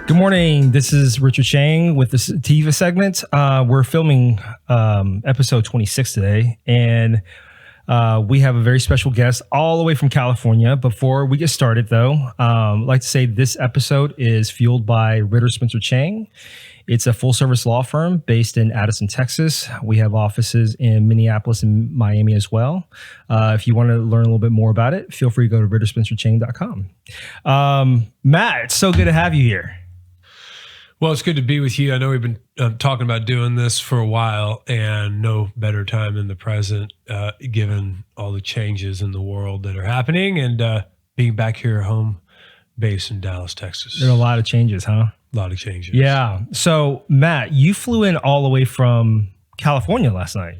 Good morning. This is Richard Cheng with the Sativa Segment. We're filming episode 26 today, and we have a very special guest all the way from California. Before we get started, though, I'd like to say this episode is fueled by Ritter Spencer Cheng. It's a full-service law firm based in Addison, Texas. We have offices in Minneapolis and Miami as well. If you want to learn a little bit more about it, feel free to go to ritterspencercheng.com. Matt, it's so good to have you here. Well, it's good to be with you. I know we've been talking about doing this for a while, and no better time than the present, given all the changes in the world that are happening, and being back here home base in Dallas, Texas. There are a lot of changes, huh? A lot of changes. Yeah. So, Matt, you flew in all the way from California last night.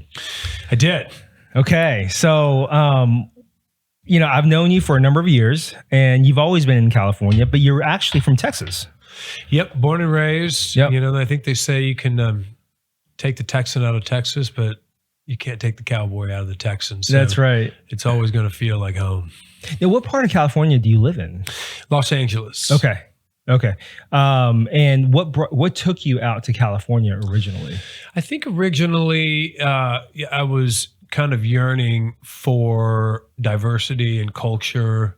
I did. Okay. So, I've known you for a number of years, and you've always been in California, but you're actually from Texas. Yep, born and raised. Yep. I think they say you can take the Texan out of Texas, but you can't take the cowboy out of the Texan. So that's right. It's always going to feel like home. Now, what part of California do you live in? Los Angeles. Okay. And what took you out to California originally? I think originally I was kind of yearning for diversity and culture,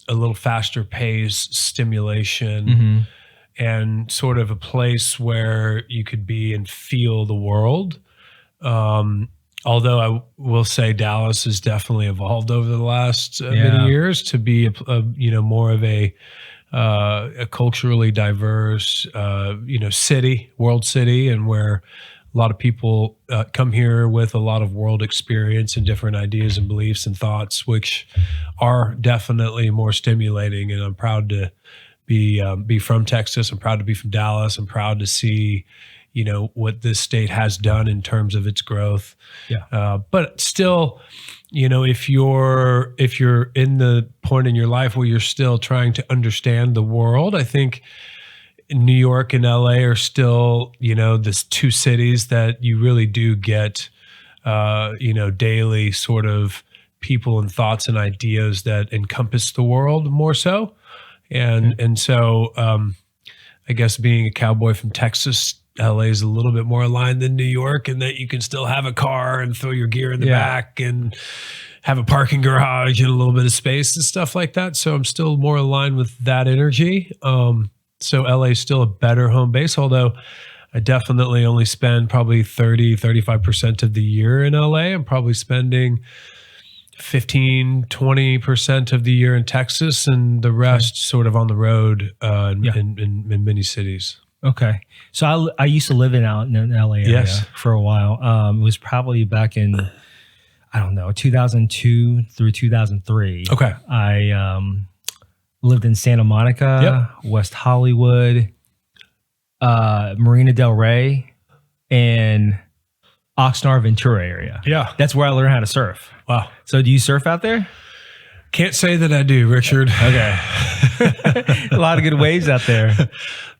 a little faster pace, stimulation, and sort of a place where you could be and feel the world. Although I will say Dallas has definitely evolved over the last many years to be more of a culturally diverse city, world city, and where a lot of people come here with a lot of world experience and different ideas and beliefs and thoughts, which are definitely more stimulating. And I'm proud to be from Texas. I'm proud to be from Dallas. I'm proud to see, what this state has done in terms of its growth. Yeah. But still, if you're in the point in your life where you're still trying to understand the world, I think New York and LA are still, the two cities that you really do get, daily sort of people and thoughts and ideas that encompass the world more so. And so I guess being a cowboy from Texas, LA is a little bit more aligned than New York, in that you can still have a car and throw your gear in the back and have a parking garage and a little bit of space and stuff like that. So I'm still more aligned with that energy. So LA is still a better home base, although I definitely only spend probably 35% of the year in LA. I'm probably spending 20% of the year in Texas, and the rest sort of on the road in many cities. Okay. So I used to live in LA area for a while. It was probably back in, 2002 through 2003. Okay. I lived in Santa Monica, West Hollywood, Marina Del Rey, and Oxnard, Ventura area. Yeah. That's where I learned how to surf. Wow. So do you surf out there? Can't say that I do, Richard. Okay. A lot of good waves out there.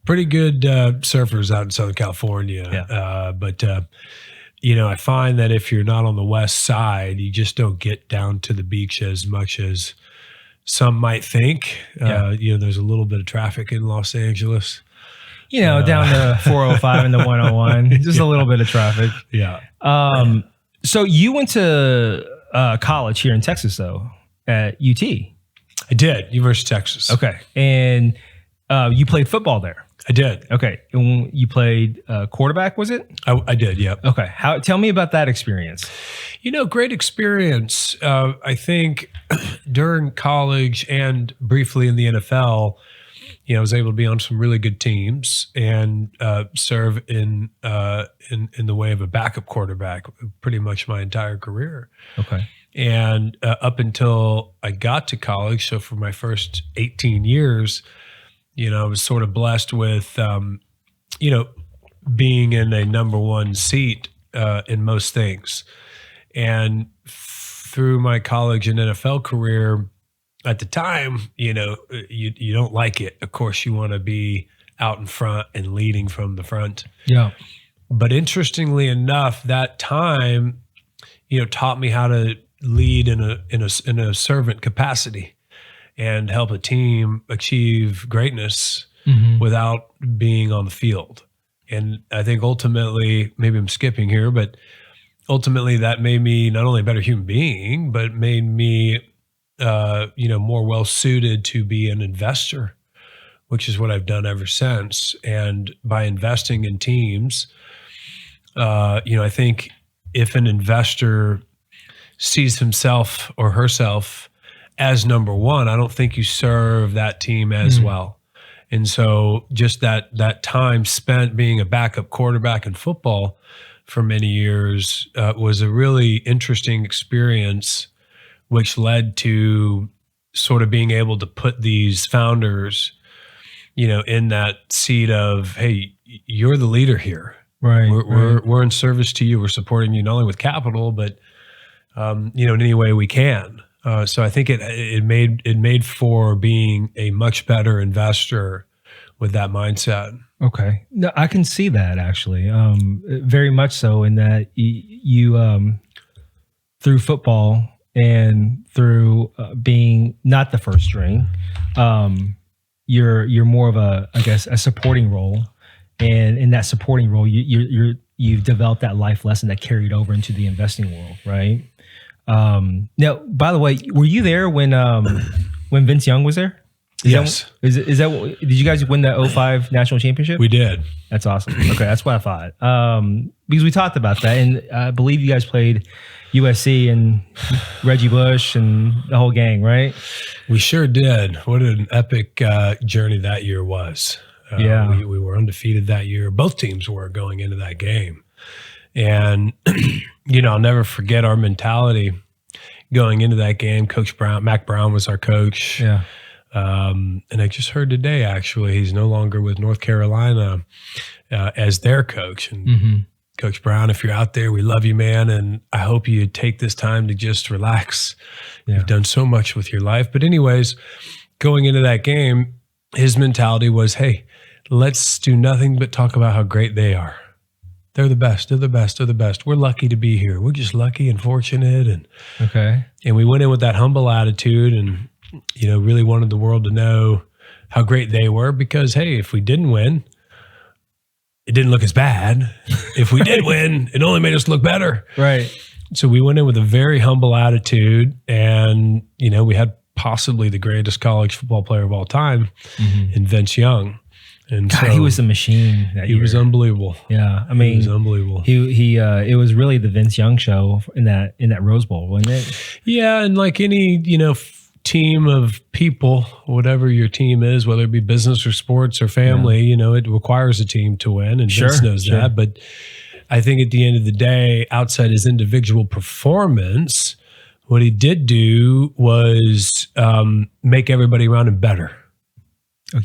Pretty good surfers out in Southern California. Yeah. But I find that if you're not on the west side, you just don't get down to the beach as much as some might think. There's a little bit of traffic in Los Angeles. Down to 405 and the 101, just a little bit of traffic. Yeah. So you went to college here in Texas, though, at UT. I did, University of Texas. Okay. And you played football there. I did. Okay. And you played quarterback, was it? I did, yeah. Okay. Tell me about that experience. Great experience. I think during college and briefly in the NFL, I was able to be on some really good teams and serve in the way of a backup quarterback pretty much my entire career. Okay. And up until I got to college, so for my first 18 years, I was sort of blessed with, being in a number one seat in most things. And through my college and NFL career, at the time, you don't like it. Of course, you want to be out in front and leading from the front. Yeah. But interestingly enough, that time, taught me how to lead in a servant capacity and help a team achieve greatness without being on the field. And I think ultimately, maybe I'm skipping here, but ultimately that made me not only a better human being, but made me, more well suited to be an investor, which is what I've done ever since. And by investing in teams, I think if an investor sees himself or herself as number one, I don't think you serve that team as well. And so just that time spent being a backup quarterback in football for many years was a really interesting experience, which led to sort of being able to put these founders, in that seat of, hey, you're the leader here. Right. We're in service to you. We're supporting you not only with capital, but in any way we can. So I think it made for being a much better investor with that mindset. Okay. No, I can see that actually. Very much so in that you through football and through being not the first string, you're more of a supporting role. And in that supporting role, you've developed that life lesson that carried over into the investing world, right? Now, by the way, were you there when Vince Young was there? Yes. Did you guys win the 2005 national championship? We did. That's awesome. Okay, that's what I thought. Because we talked about that, and I believe you guys played USC and Reggie Bush and the whole gang, right? We sure did. What an epic journey that year was. We were undefeated that year. Both teams were going into that game. And, I'll never forget our mentality going into that game. Coach Brown, Mac Brown was our coach. Yeah. And I just heard today, actually, he's no longer with North Carolina as their coach. And Coach Brown, if you're out there, we love you, man. And I hope you take this time to just relax. Yeah. You've done so much with your life. But anyways, going into that game, his mentality was, hey, let's do nothing but talk about how great they are. They're the best. They're the best. They're the best. We're lucky to be here. We're just lucky and fortunate. And we went in with that humble attitude and, really wanted the world to know how great they were because, hey, if we didn't win, it didn't look as bad. If we did win, it only made us look better. Right. So we went in with a very humble attitude and, we had possibly the greatest college football player of all time in Vince Young. And God, he was a machine that year. He was unbelievable. Yeah, I mean, he was unbelievable. He it was really the Vince Young show in that Rose Bowl, wasn't it? Yeah, and like any team of people, whatever your team is, whether it be business or sports or family, it requires a team to win, and Vince knows that. But I think at the end of the day, outside his individual performance, what he did do was make everybody around him better.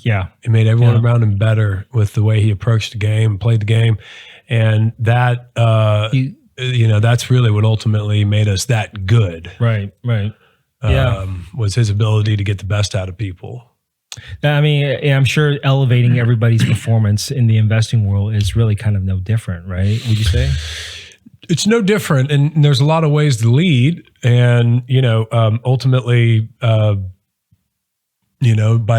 Yeah. It made everyone around him better with the way he approached the game, played the game. And that, that's really what ultimately made us that good. Right. Was his ability to get the best out of people. I mean, I'm sure elevating everybody's performance in the investing world is really kind of no different, right? Would you say? It's no different. And there's a lot of ways to lead. And, ultimately, by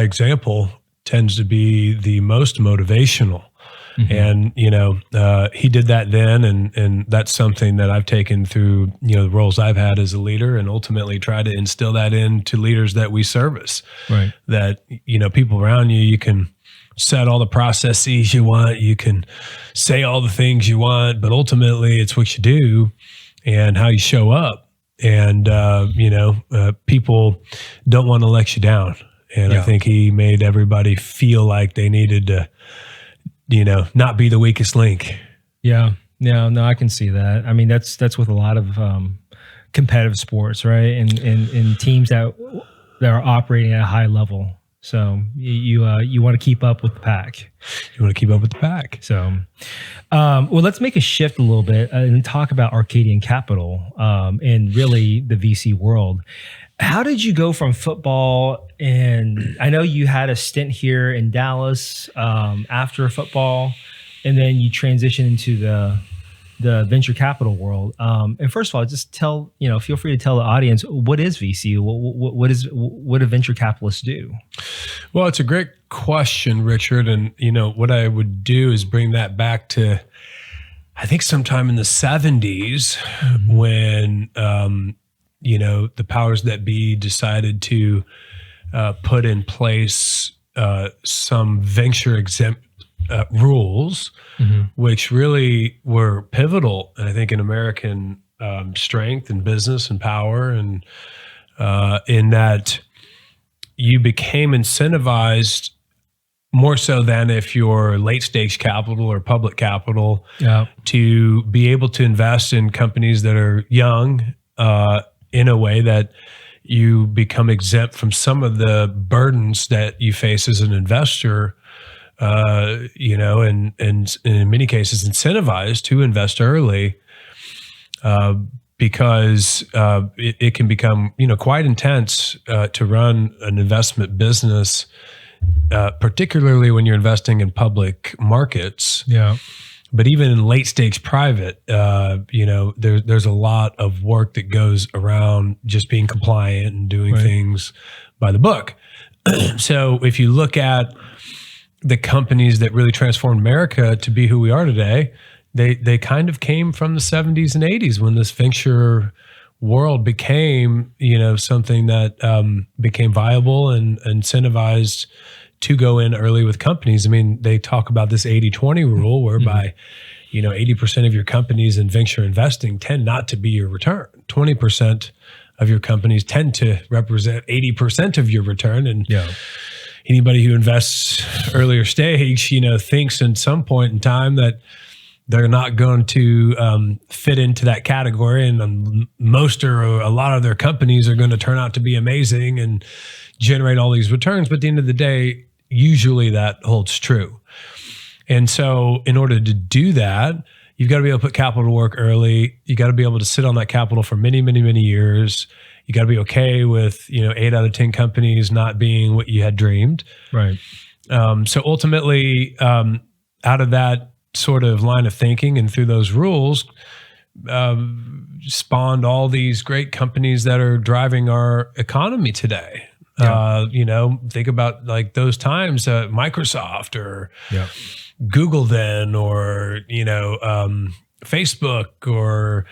example tends to be the most motivational. And, he did that then. And that's something that I've taken through, the roles I've had as a leader and ultimately try to instill that into leaders that we service. Right. That, people around you can set all the processes you want. You can say all the things you want, but ultimately it's what you do and how you show up. And, people don't want to let you down. And I think he made everybody feel like they needed to, not be the weakest link. Yeah. No, I can see that. I mean, that's with a lot of competitive sports, right? And teams that are operating at a high level. So you want to keep up with the pack. You want to keep up with the pack. So, let's make a shift a little bit and talk about Arcadian Capital and really the VC world. How did you go from football? And I know you had a stint here in Dallas after football, and then you transitioned into the the venture capital world. And first of all, just feel free to tell the audience, what is VC? What do venture capitalists do? Well, it's a great question, Richard. And, what I would do is bring that back to, I think sometime in the 70s when, the powers that be decided to put in place some venture exempt rules, which really were pivotal, I think, in American strength and business and power, and in that you became incentivized more so than if you're late stage capital or public capital to be able to invest in companies that are young in a way that you become exempt from some of the burdens that you face as an investor, and in many cases incentivized to invest early, because it can become, quite intense to run an investment business, particularly when you're investing in public markets. Yeah. But even in late stage private, there's a lot of work that goes around just being compliant and doing things by the book. So if you look at the companies that really transformed America to be who we are today, they kind of came from the 70s and 80s when this venture world became, something that became viable and incentivized to go in early with companies. I mean, they talk about this 80-20 rule whereby, 80% of your companies in venture investing tend not to be your return. 20% of your companies tend to represent 80% of your return. And anybody who invests earlier stage, thinks in some point in time that they're not going to fit into that category, and most or a lot of their companies are going to turn out to be amazing and generate all these returns. But at the end of the day, usually that holds true. And so in order to do that, you've got to be able to put capital to work early. You got to be able to sit on that capital for many, many, many years. You got to be okay with, 8 out of 10 companies not being what you had dreamed. Right. So ultimately, out of that sort of line of thinking and through those rules, spawned all these great companies that are driving our economy today. Think about like those times, Microsoft or Google then, or, Facebook or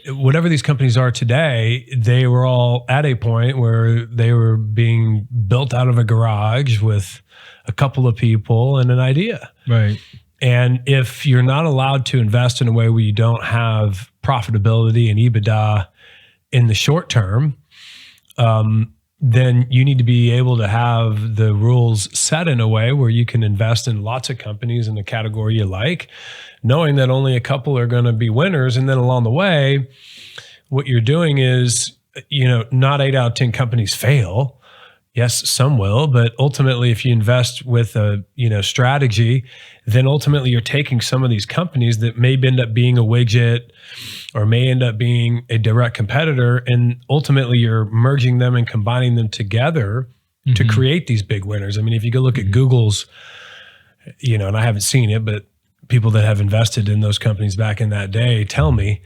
whatever these companies are today. They were all at a point where they were being built out of a garage with a couple of people and an idea. Right. And if you're not allowed to invest in a way where you don't have profitability and EBITDA in the short term, then you need to be able to have the rules set in a way where you can invest in lots of companies in the category you like, knowing that only a couple are going to be winners. And then along the way, what you're doing is, not 8 out of 10 companies fail. Yes, some will, but ultimately, if you invest with a strategy, then ultimately you're taking some of these companies that may end up being a widget or may end up being a direct competitor, and ultimately you're merging them and combining them together to create these big winners. I mean, if you go look at Google's, and I haven't seen it, but people that have invested in those companies back in that day tell me,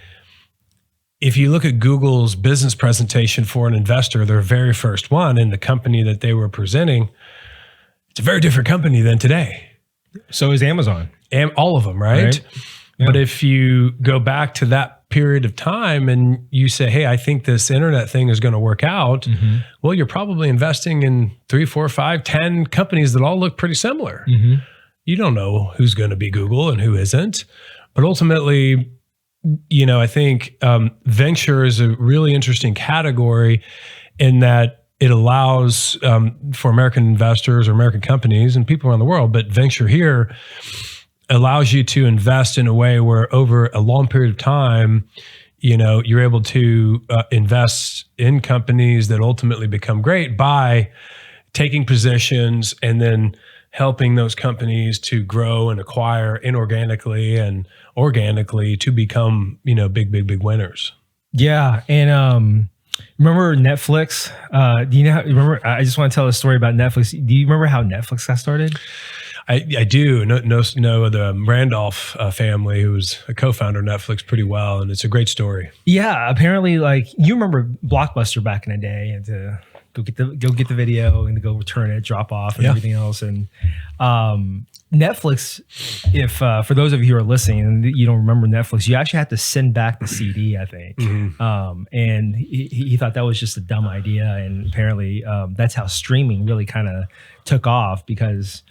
if you look at Google's business presentation for an investor, their very first one, in the company that they were presenting, it's a very different company than today. So is Amazon. And all of them, right? Yeah. But if you go back to that period of time and you say, hey, I think this internet thing is going to work out, well, you're probably investing in 3, 4, 5, 10 companies that all look pretty similar. You don't know who's going to be Google and who isn't. But ultimately, I think venture is a really interesting category in that it allows for American investors or American companies and people around the world, but venture here allows you to invest in a way where over a long period of time, you're able to invest in companies that ultimately become great by taking positions and then helping those companies to grow and acquire inorganically and organically to become, big winners. Yeah. And remember Netflix? Do you remember? I just want to tell a story about Netflix. Do you remember how Netflix got started? I do know the Randolph family, who was a co-founder of Netflix, pretty well, and it's a great story. Yeah, apparently, like you remember Blockbuster back in the day, and to go get the video and to go return it, drop off, and everything else. And Netflix, if for those of you who are listening and you don't remember Netflix, you actually had to send back the CD, I think. And he thought that was just a dumb idea, and apparently that's how streaming really kind of took off, because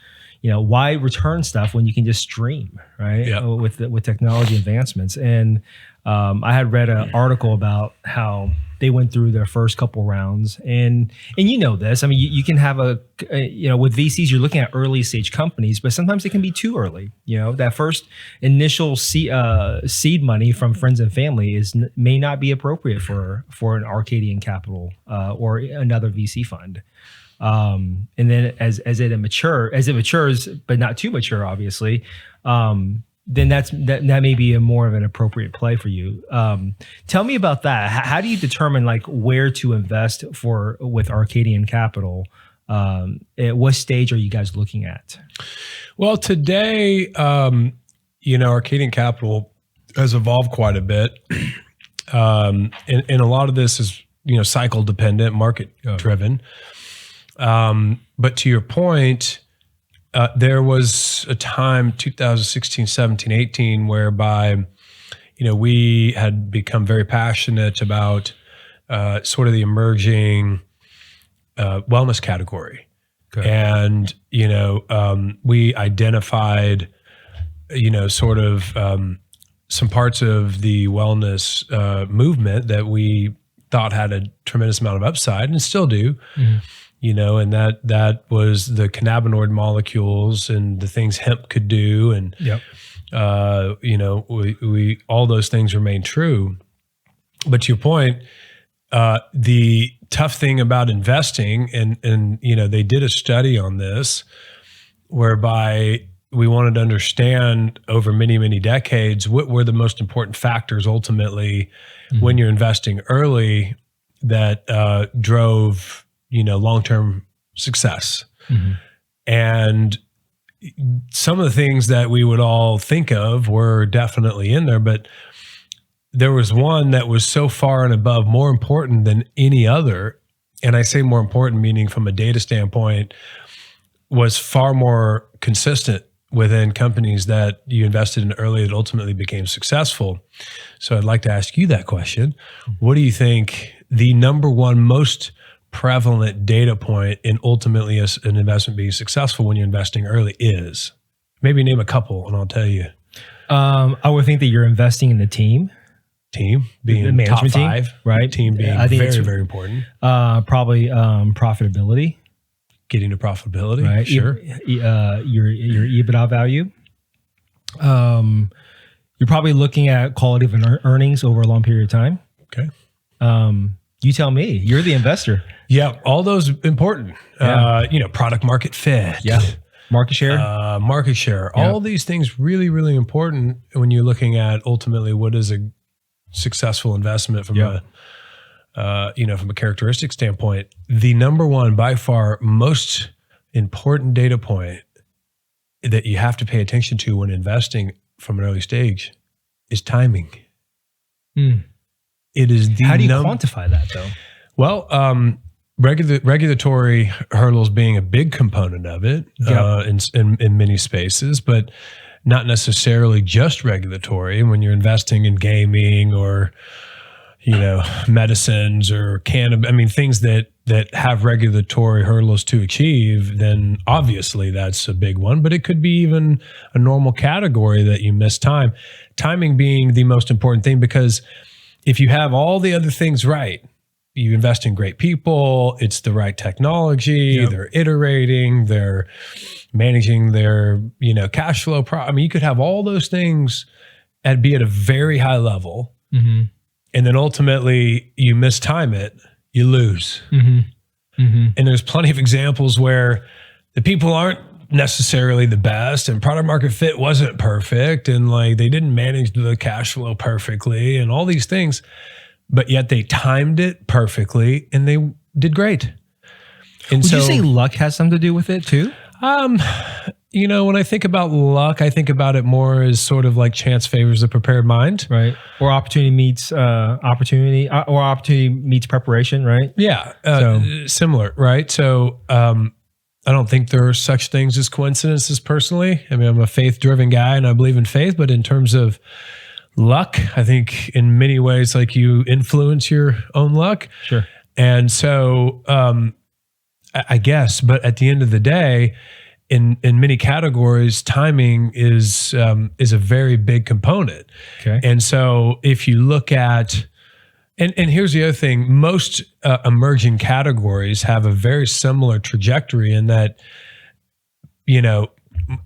why return stuff when you can just stream, right? Yep. With technology advancements. And I had read an article about how they went through their first couple rounds, and this. I mean, you can have with VCs, you're looking at early stage companies, but sometimes it can be too early. That first initial seed money from friends and family may not be appropriate for an Arcadian Capital or another VC fund. And then as it matures, but not too mature, obviously, then that may be more of an appropriate play for you. Tell me about that. How do you determine like where to invest with Arcadian Capital? At what stage are you guys looking at? Well, today, Arcadian Capital has evolved quite a bit, and a lot of this is cycle dependent, market driven. But to your point, there was a time, 2016, 17, 18, whereby, we had become very passionate about sort of the emerging wellness category. Okay. And, we identified, sort of some parts of the wellness movement that we thought had a tremendous amount of upside, and still do. Mm-hmm. And that was the cannabinoid molecules and the things hemp could do. And, we all those things remain true. But to your point, the tough thing about investing, and they did a study on this, whereby we wanted to understand over many, many decades, what were the most important factors ultimately when you're investing early that drove long-term success. And some of the things that we would all think of were definitely in there, but there was one that was so far and above more important than any other. And I say more important, meaning from a data standpoint, was far more consistent within companies that you invested in early that ultimately became successful. So I'd like to ask you that question. What do you think the number one most prevalent data point in ultimately an investment being successful when you're investing early is? Maybe name a couple and I'll tell you. I would think that you're investing in the team being the management top five, team, right? Team being very, very important. Probably profitability. Getting to profitability, right? Sure. Your EBITDA value. You're probably looking at quality of earnings over a long period of time. Okay. You tell me. You're the investor. Yeah, all those important. Yeah. Product market fit. Yeah. Market share. Yeah. All these things really, really important when you're looking at ultimately what is a successful investment from from a characteristic standpoint. The number one, by far, most important data point that you have to pay attention to when investing from an early stage is timing. It is the How do you quantify that though? Well, regulatory hurdles being a big component of it in many spaces, but not necessarily just regulatory. When you're investing in gaming or medicines or cannabis, things that have regulatory hurdles to achieve, then obviously that's a big one. But it could be even a normal category that you miss time. Timing being the most important thing, because if you have all the other things right, you invest in great people, it's the right technology, they're iterating, they're managing their, cash flow. You could have all those things be at a very high level. And then ultimately you mistime it, you lose. And there's plenty of examples where the people aren't necessarily the best and product market fit wasn't perfect and they didn't manage the cash flow perfectly and all these things, but yet they timed it perfectly and they did great. And Would you say luck has something to do with it too? When I think about luck, I think about it more as sort of like chance favors the prepared mind. Right. Or opportunity meets opportunity, or opportunity meets preparation, right? Yeah. Similar, right? So I don't think there are such things as coincidences personally. I mean, I'm a faith-driven guy and I believe in faith, but in terms of luck, I think in many ways, like you influence your own luck. Sure. And so I guess, but at the end of the day, in many categories, timing is a very big component. Okay. And so if you look at, and here's the other thing, most emerging categories have a very similar trajectory in that,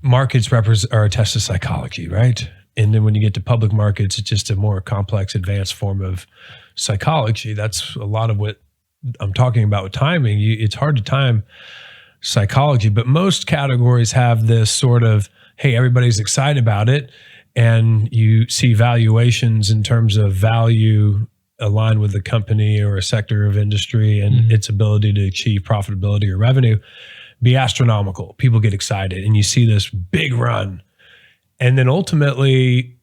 markets are a test of psychology, right? And then when you get to public markets, it's just a more complex, advanced form of psychology. That's a lot of what I'm talking about with timing. It's hard to time psychology, but most categories have this sort of, hey, everybody's excited about it. And you see valuations in terms of value aligned with the company or a sector of industry and its ability to achieve profitability or revenue be astronomical. People get excited and you see this big run. And then ultimately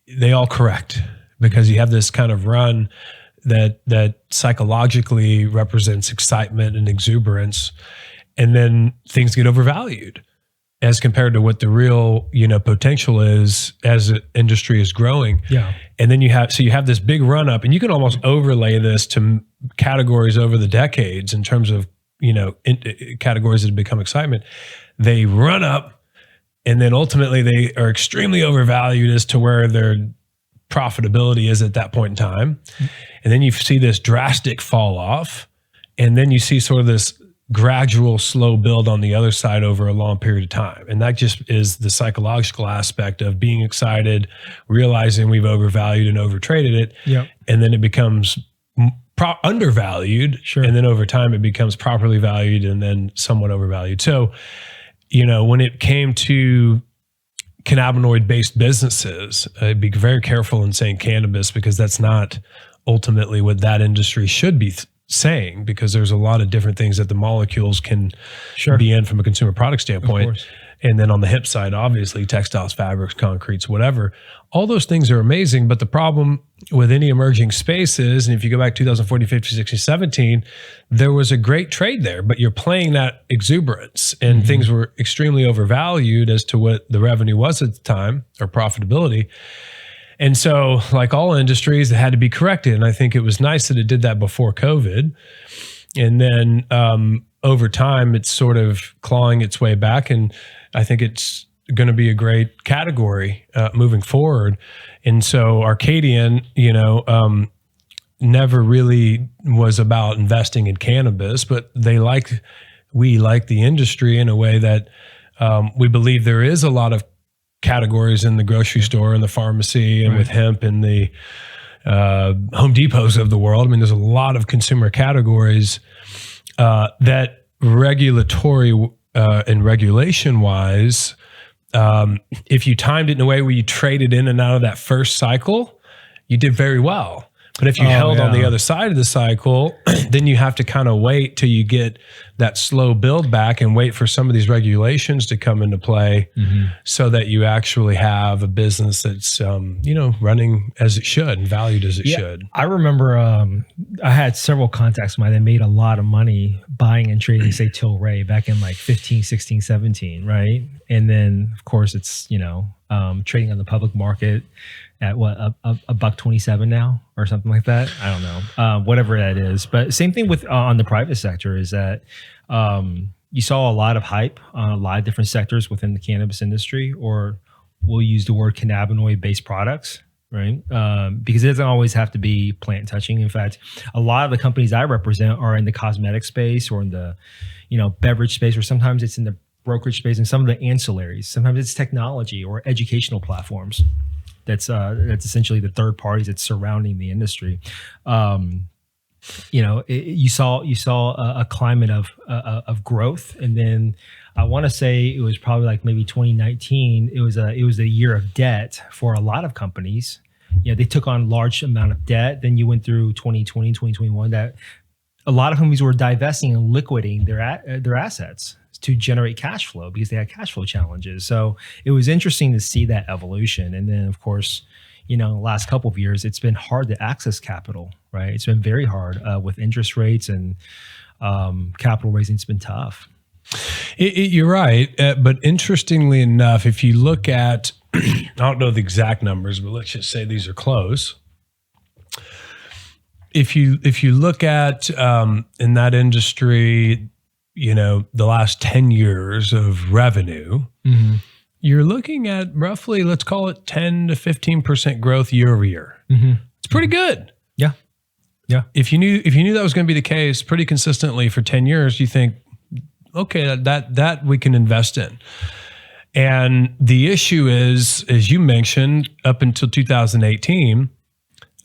they all correct because you have this kind of run that psychologically represents excitement and exuberance. And then things get overvalued as compared to what the real, potential is as the industry is growing. Yeah. And then you have this big run up and you can almost overlay this to categories over the decades in terms of, categories that have become excitement. They run up and then ultimately they are extremely overvalued as to where their profitability is at that point in time. And then you see this drastic fall off. And then you see sort of this gradual slow build on the other side over a long period of time. And that just is the psychological aspect of being excited, realizing we've overvalued and overtraded it. Yep. And then it becomes undervalued. Sure. And then over time it becomes properly valued and then somewhat overvalued. So, when it came to cannabinoid-based businesses, I'd be very careful in saying cannabis because that's not ultimately what that industry should be saying, because there's a lot of different things that the molecules can be in from a consumer product standpoint. And then on the hip side, obviously textiles, fabrics, concretes, whatever, all those things are amazing. But the problem with any emerging space is, and if you go back 2014, 15, 16, 17, there was a great trade there, but you're playing that exuberance and things were extremely overvalued as to what the revenue was at the time or profitability. And so like all industries, it had to be corrected. And I think it was nice that it did that before COVID. And then over time, it's sort of clawing its way back. And I think it's going to be a great category moving forward. And so Arcadian, never really was about investing in cannabis, but we like the industry in a way that we believe there is a lot of categories in the grocery store and the pharmacy and with hemp and the Home Depots of the world. I mean, there's a lot of consumer categories that regulatory and regulation wise, if you timed it in a way where you traded in and out of that first cycle, you did very well. But if you held on the other side of the cycle, then you have to kind of wait till you get that slow build back and wait for some of these regulations to come into play so that you actually have a business that's, running as it should and valued as it should. I remember I had several contacts of mine that made a lot of money buying and trading, say, Tilray back in like 15, 16, 17, right? And then, of course, it's, trading on the public market at what, a $1.27 now or something like that. I don't know, whatever that is. But same thing with on the private sector is that you saw a lot of hype on a lot of different sectors within the cannabis industry, or we'll use the word cannabinoid based products, right? Because it doesn't always have to be plant touching. In fact, a lot of the companies I represent are in the cosmetic space or in the, beverage space, or sometimes it's in the brokerage space and some of the ancillaries. Sometimes it's technology or educational platforms. That's essentially the third parties that's surrounding the industry. You saw a climate of growth, and then I want to say it was probably like maybe 2019. It was a year of debt for a lot of companies. They took on large amount of debt. Then you went through 2020, 2021 that a lot of companies were divesting and liquidating their assets. to generate cash flow because they had cash flow challenges. So it was interesting to see that evolution. And then, of course, the last couple of years, it's been hard to access capital, right? It's been very hard with interest rates, and capital raising's been tough. You're right. But interestingly enough, if you look at, I don't know the exact numbers, but let's just say these are close. If you look at in that industry, the last 10 years of revenue, you're looking at roughly, let's call it 10 to 15% growth year over year. It's pretty good. Yeah. Yeah. If you knew that was going to be the case pretty consistently for 10 years, you think, okay, that we can invest in. And the issue is, as you mentioned, up until 2018,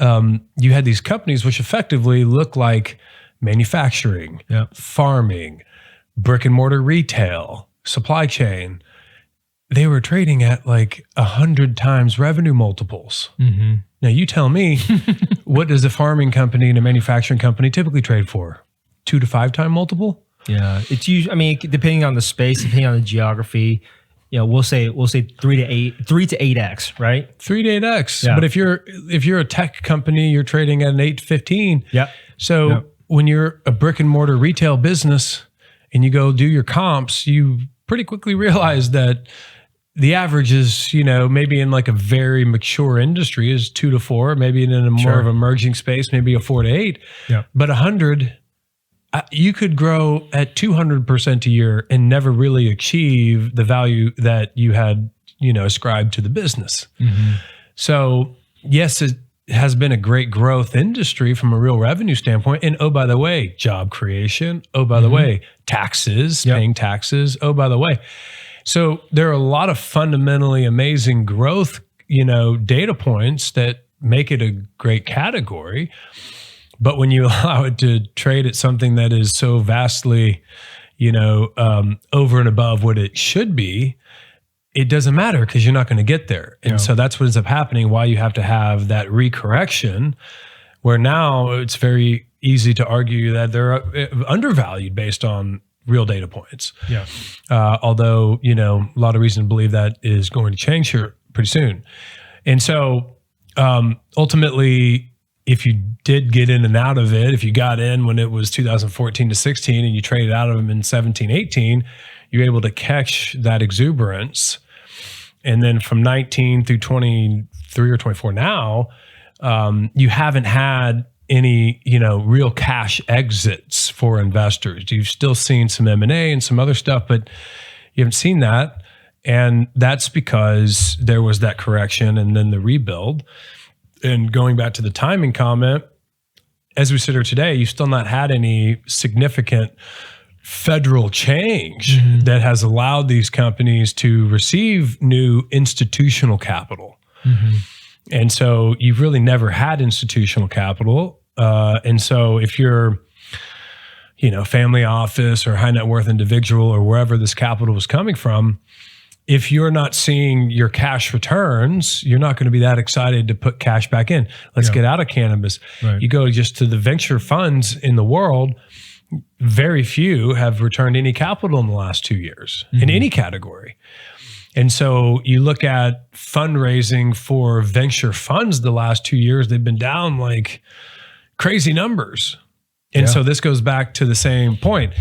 you had these companies which effectively look like manufacturing, farming, brick and mortar retail, supply chain. They were trading at like 100 times revenue multiples. Now you tell me, what does a farming company and a manufacturing company typically trade for? 2 to 5 time multiple? Yeah, it's usually. I mean, depending on the space, depending on the geography, we'll say 3 to 8x, right? 3 to 8x. Yeah. But if you're a tech company, you're trading at an 8 to 15. Yeah. So when you're a brick and mortar retail business and you go do your comps, you pretty quickly realize that the average is, maybe in like a very mature industry is 2 to 4, maybe in a more of emerging space, maybe a 4 to 8. Yeah. But 100, you could grow at 200% a year and never really achieve the value that you had, ascribed to the business. So yes, it has been a great growth industry from a real revenue standpoint. And oh, by the way, job creation. Oh, by the way, taxes, paying taxes. Oh, by the way. So there are a lot of fundamentally amazing growth, data points that make it a great category. But when you allow it to trade at something that is so vastly, over and above what it should be, it doesn't matter because you're not going to get there. And so that's what ends up happening, why you have to have that recorrection, where now it's very easy to argue that they're undervalued based on real data points. Yeah. Although, a lot of reason to believe that is going to change here pretty soon. And so ultimately, if you did get in and out of it, if you got in when it was 2014 to 16 and you traded out of them in 17, 18, you're able to catch that exuberance. And then from 19 through 23 or 24 now, you haven't had any, real cash exits for investors. You've still seen some M&A and some other stuff, but you haven't seen that. And that's because there was that correction and then the rebuild. And going back to the timing comment, as we sit here today, you've still not had any significant federal change that has allowed these companies to receive new institutional capital. And so you've really never had institutional capital. And so if you're, family office or high net worth individual or wherever this capital was coming from, if you're not seeing your cash returns, you're not going to be that excited to put cash back in. Let's get out of cannabis. Right. You go just to the venture funds in the world, very few have returned any capital in the last 2 years in any category. And so you look at fundraising for venture funds the last 2 years, they've been down like crazy numbers. And so this goes back to the same point.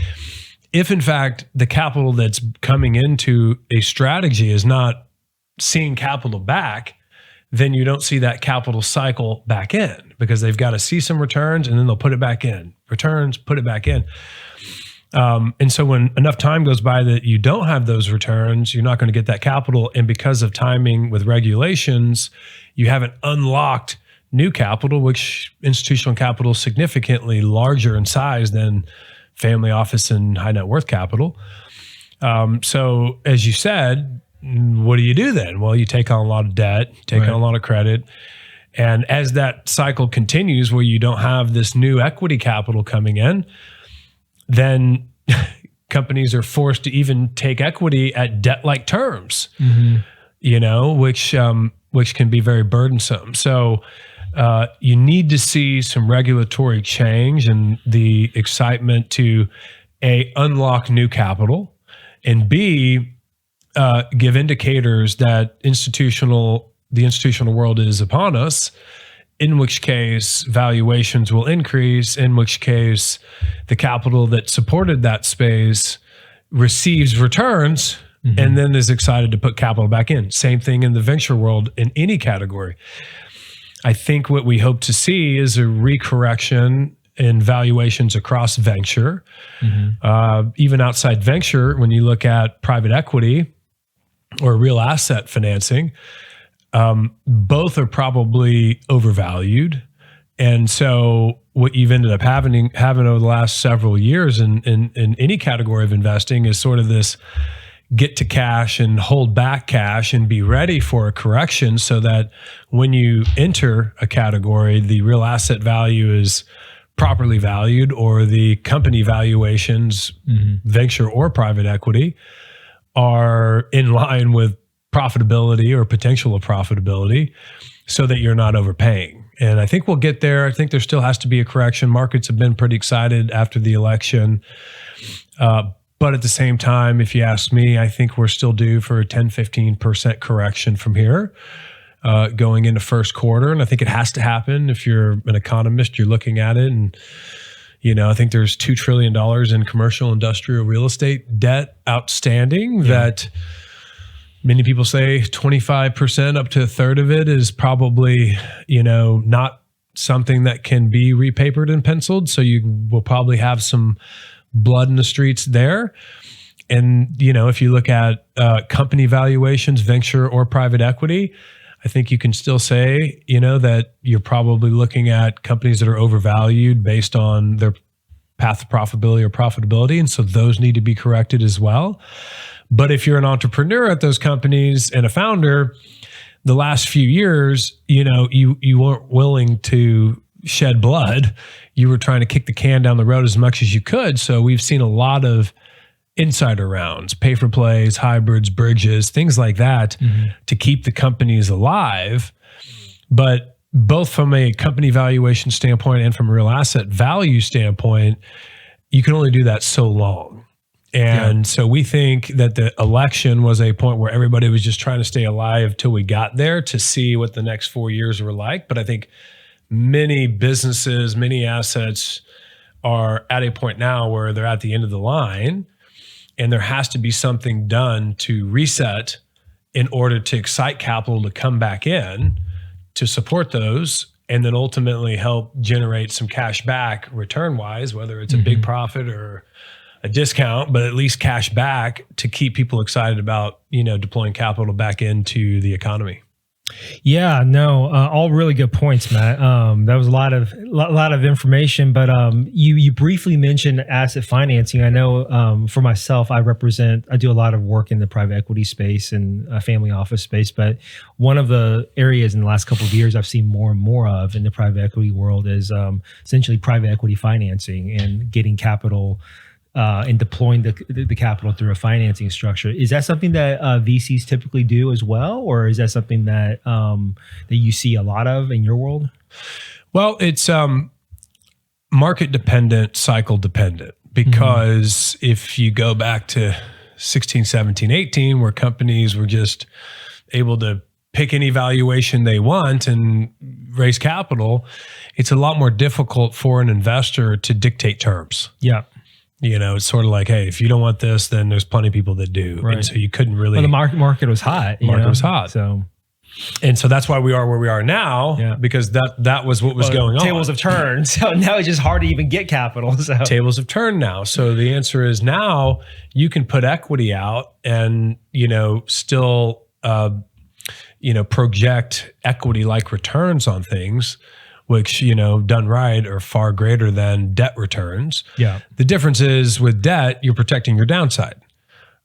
If in fact the capital that's coming into a strategy is not seeing capital back, then you don't see that capital cycle back in because they've got to see some returns and then they'll put it back in. Returns, put it back in. And so when enough time goes by that you don't have those returns, you're not going to get that capital. And because of timing with regulations, you haven't unlocked new capital, which institutional capital is significantly larger in size than family office and high net worth capital. So as you said, what do you do then? Well, you take on a lot of debt, take on a lot of credit. And as that cycle continues where you don't have this new equity capital coming in, then companies are forced to even take equity at debt-like terms, which can be very burdensome. So you need to see some regulatory change and the excitement to unlock new capital and B, give indicators that the institutional world is upon us, in which case valuations will increase, in which case the capital that supported that space receives returns and then is excited to put capital back in. Same thing in the venture world in any category. I think what we hope to see is a recorrection in valuations across venture. Even outside venture, when you look at private equity or real asset financing, both are probably overvalued. And so what you've ended up having over the last several years in any category of investing is sort of this get to cash and hold back cash and be ready for a correction, so that when you enter a category, the real asset value is properly valued, or the company valuations, venture or private equity, are in line with profitability or potential of profitability, so that you're not overpaying. And I think we'll get there. I think there still has to be a correction. Markets have been pretty excited after the election. But at the same time, if you ask me, I think we're still due for a 10-15% correction from here going into first quarter. And I think it has to happen. If you're an economist, you're looking at it. And, I think there's $2 trillion in commercial industrial real estate debt outstanding that many people say 25% up to a third of it is probably, not something that can be repapered and penciled. So you will probably have some blood in the streets there. And, if you look at company valuations, venture or private equity, I think you can still say, that you're probably looking at companies that are overvalued based on their path to profitability. And so those need to be corrected as well. But if you're an entrepreneur at those companies and a founder, the last few years, you weren't willing to shed blood. You were trying to kick the can down the road as much as you could. So we've seen a lot of insider rounds, pay for plays, hybrids, bridges, things like that to keep the companies alive. But both from a company valuation standpoint and from a real asset value standpoint, you can only do that so long. And so we think that the election was a point where everybody was just trying to stay alive till we got there to see what the next 4 years were like. But I think many businesses, many assets are at a point now where they're at the end of the line, and there has to be something done to reset in order to excite capital to come back in to support those, and then ultimately help generate some cash back return-wise, whether it's a big profit or a discount, but at least cash back to keep people excited about, deploying capital back into the economy. Yeah, no, all really good points, Matt. That was a lot of information, but you briefly mentioned asset financing. I know for myself, I do a lot of work in the private equity space and family office space, but one of the areas in the last couple of years I've seen more and more of in the private equity world is essentially private equity financing and getting capital and deploying the capital through a financing structure. Is that something that VCs typically do as well, or is that something that that you see a lot of in your world? Well, it's market dependent, cycle dependent, because if you go back to 16, 17, 18, where companies were just able to pick any valuation they want and raise capital, it's a lot more difficult for an investor to dictate terms. Yeah. It's sort of like, hey, if you don't want this, then there's plenty of people that do. Right. And so you couldn't really. Well, the market was hot. Market was hot. So that's why we are where we are now, because that was what was going on. Tables have turned. So now it's just hard to even get capital. So tables have turned now. So the answer is now you can put equity out and, still, project equity-like returns on things, which, done right, are far greater than debt returns. Yeah. The difference is with debt, you're protecting your downside,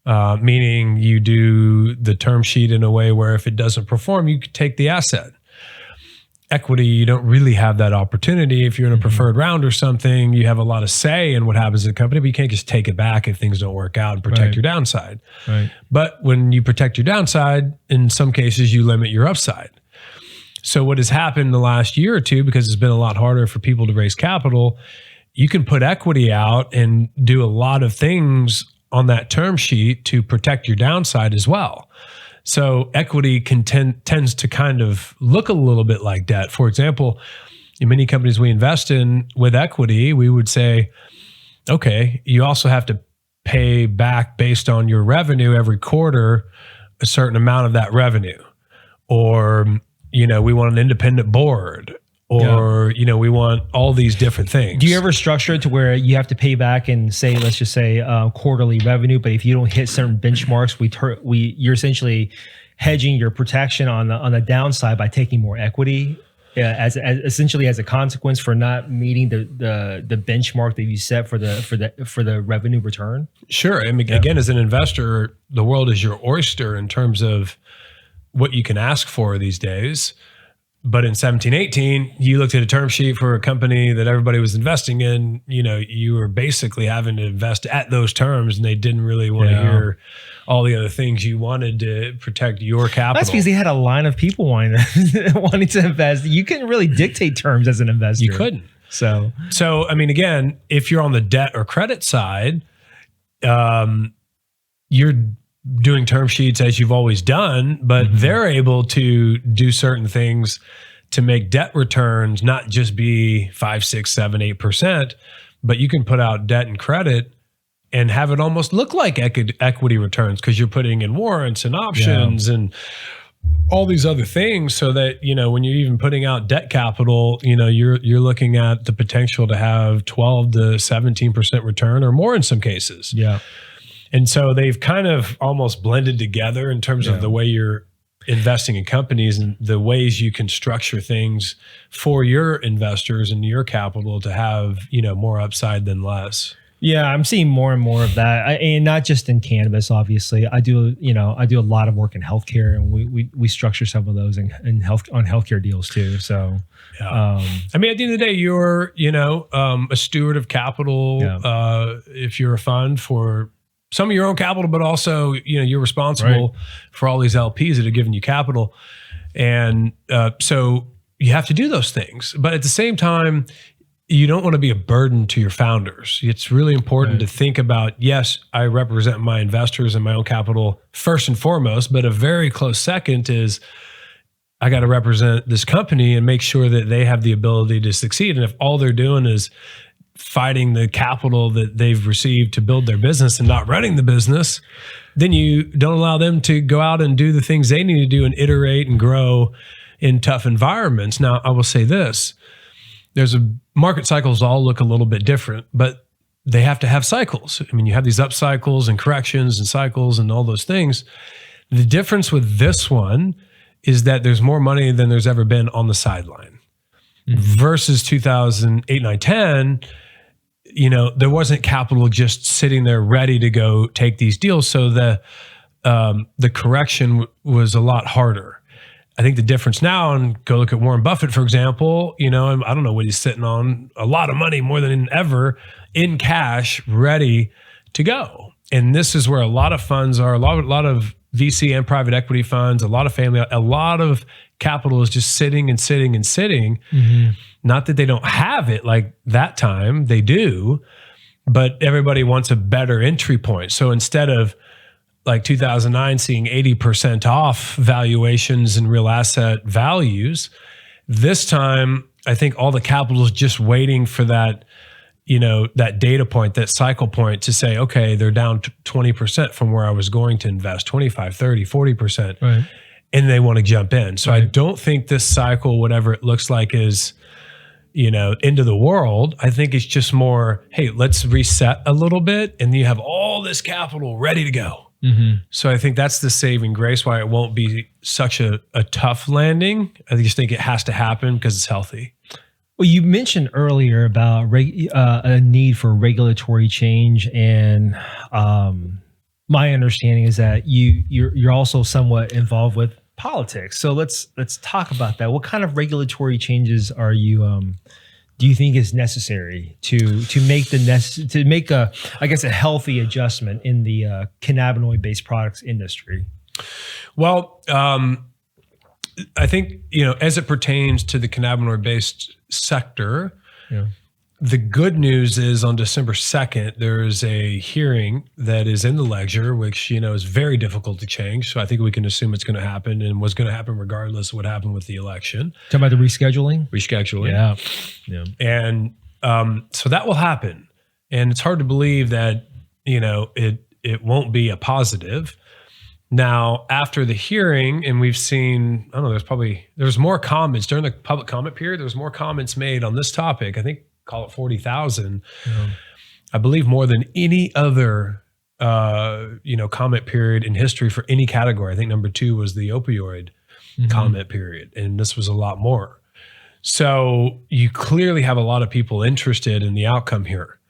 meaning you do the term sheet in a way where if it doesn't perform, you could take the asset. Equity, you don't really have that opportunity. If you're in a preferred round or something, you have a lot of say in what happens to the company, but you can't just take it back if things don't work out and protect your downside. Right. But when you protect your downside, in some cases, you limit your upside. So what has happened in the last year or two, because it's been a lot harder for people to raise capital, you can put equity out and do a lot of things on that term sheet to protect your downside as well. So equity tends to kind of look a little bit like debt. For example, in many companies we invest in with equity, we would say, okay, you also have to pay back based on your revenue every quarter, a certain amount of that revenue. Or, we want an independent board, or, we want all these different things. Do you ever structure it to where you have to pay back and say, let's just say quarterly revenue, but if you don't hit certain benchmarks, you're essentially hedging your protection on the downside by taking more equity as essentially as a consequence for not meeting the benchmark that you set for the revenue return? Sure. I mean, again, as an investor, the world is your oyster in terms of what you can ask for these days. But in 1718, you looked at a term sheet for a company that everybody was investing in. You were basically having to invest at those terms, and they didn't really want to hear all the other things you wanted to protect your capital. That's because they had a line of people wanting to invest. You couldn't really dictate terms as an investor. You couldn't. So I mean, again, if you're on the debt or credit side, you're doing term sheets as you've always done, but they're able to do certain things to make debt returns not just be 5, 6, 7, 8%, but you can put out debt and credit and have it almost look like equity returns because you're putting in warrants and options and all these other things, so that when you're even putting out debt capital, you're looking at the potential to have 12 to 17% return or more in some cases. Yeah. And so they've kind of almost blended together in terms of the way you're investing in companies and the ways you can structure things for your investors and your capital to have, more upside than less. Yeah, I'm seeing more and more of that, and not just in cannabis. Obviously, I do a lot of work in healthcare, and we structure some of those on healthcare deals too. So, I mean, at the end of the day, you're a steward of capital. If you're a fund for some of your own capital, but also, you're responsible for all these LPs that are giving you capital. And so you have to do those things. But at the same time, you don't want to be a burden to your founders. It's really important to think about, yes, I represent my investors and my own capital first and foremost, but a very close second is I got to represent this company and make sure that they have the ability to succeed. And if all they're doing is fighting the capital that they've received to build their business and not running the business, then you don't allow them to go out and do the things they need to do and iterate and grow in tough environments. Now, I will say this, market cycles all look a little bit different, but they have to have cycles. I mean, you have these up cycles and corrections and cycles and all those things. The difference with this one is that there's more money than there's ever been on the sideline. Versus 2008, 9, 10, there wasn't capital just sitting there ready to go take these deals. So the correction was a lot harder. I think the difference now, and go look at Warren Buffett, for example, I don't know what he's sitting on, a lot of money, more than ever, in cash, ready to go. And this is where a lot of funds are, a lot of VC and private equity funds, a lot of family, a lot of capital is just sitting and sitting and sitting. Not that they don't have it like that time, they do, but everybody wants a better entry point. So instead of like 2009 seeing 80% off valuations and real asset values, this time I think all the capital is just waiting for that, that data point, that cycle point to say, okay, they're down 20% from where I was going to invest, 25, 30, 40%. Right. And they want to jump in. So I don't think this cycle, whatever it looks like, is, end of the world. I think it's just more, hey, let's reset a little bit. And you have all this capital ready to go. So I think that's the saving grace, why it won't be such a tough landing. I just think it has to happen because it's healthy. Well, you mentioned earlier about a need for regulatory change, and my understanding is that you're also somewhat involved with politics. So let's talk about that. What kind of regulatory changes are you do you think is necessary to make a healthy adjustment in the cannabinoid-based products industry? Well, I think as it pertains to the cannabinoid-based sector, the good news is on December 2nd, there is a hearing that is in the ledger, which, is very difficult to change. So I think we can assume it's going to happen and was going to happen regardless of what happened with the election. Talking about the rescheduling? Rescheduling. Yeah. And so that will happen. And it's hard to believe that, it won't be a positive. Now, after the hearing, and we've seen, I don't know, there's more comments during the public comment period. There was more comments made on this topic. I think call it 40,000. Yeah. I believe more than any other, comment period in history for any category. I think number 2 was the opioid comment period, and this was a lot more. So you clearly have a lot of people interested in the outcome here.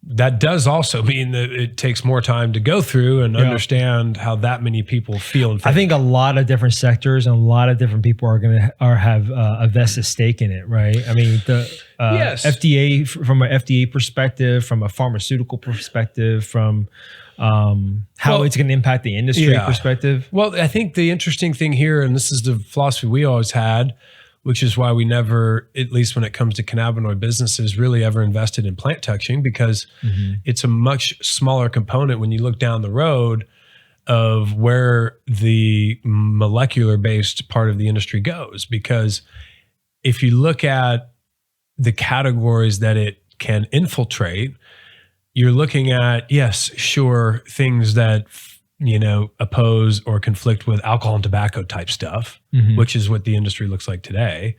That does also mean that it takes more time to go through and understand how that many people feel. And think. I think a lot of different sectors and a lot of different people are going to have a vested stake in it, right? I mean, the FDA, from an FDA perspective, from a pharmaceutical perspective, from how it's going to impact the industry perspective. Well, I think the interesting thing here, and this is the philosophy we always had, which is why we never, at least when it comes to cannabinoid businesses, really ever invested in plant touching, because it's a much smaller component when you look down the road of where the molecular based part of the industry goes. Because if you look at the categories that it can infiltrate, you're looking at, things that oppose or conflict with alcohol and tobacco type stuff, which is what the industry looks like today.